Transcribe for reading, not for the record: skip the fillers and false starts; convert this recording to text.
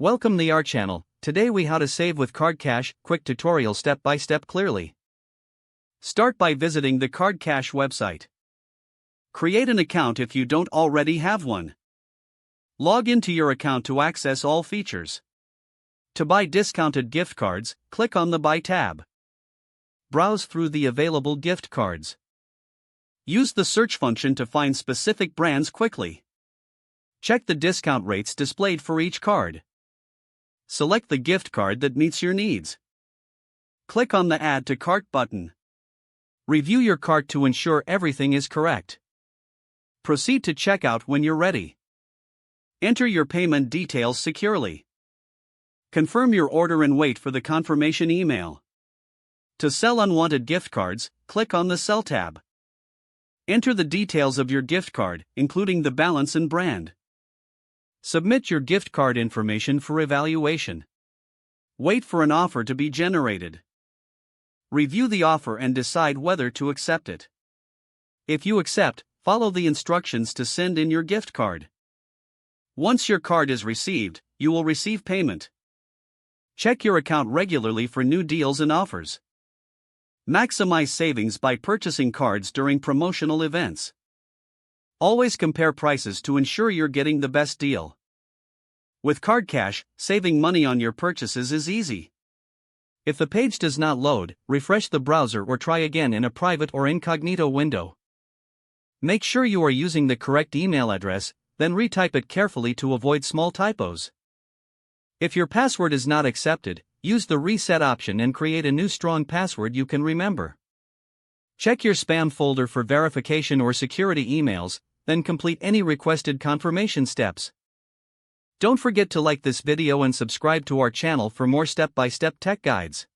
Welcome to our channel. Today we how to save with CardCash, quick tutorial step by step clearly. Start by visiting the CardCash website. Create an account if you don't already have one. Log into your account to access all features. To buy discounted gift cards, click on the Buy tab. Browse through the available gift cards. Use the search function to find specific brands quickly. Check the discount rates displayed for each card. Select the gift card that meets your needs. Click on the Add to Cart button. Review your cart to ensure everything is correct. Proceed to checkout when you're ready. Enter your payment details securely. Confirm your order and wait for the confirmation email. To sell unwanted gift cards, click on the Sell tab. Enter the details of your gift card, including the balance and brand. Submit your gift card information for evaluation. Wait for an offer to be generated. Review the offer and decide whether to accept it. If you accept, follow the instructions to send in your gift card. Once your card is received, you will receive payment. Check your account regularly for new deals and offers. Maximize savings by purchasing cards during promotional events. Always compare prices to ensure you're getting the best deal. With CardCash, saving money on your purchases is easy. If the page does not load, refresh the browser or try again in a private or incognito window. Make sure you are using the correct email address, then retype it carefully to avoid small typos. If your password is not accepted, use the reset option and create a new strong password you can remember. Check your spam folder for verification or security emails, then complete any requested confirmation steps. Don't forget to like this video and subscribe to our channel for more step-by-step tech guides.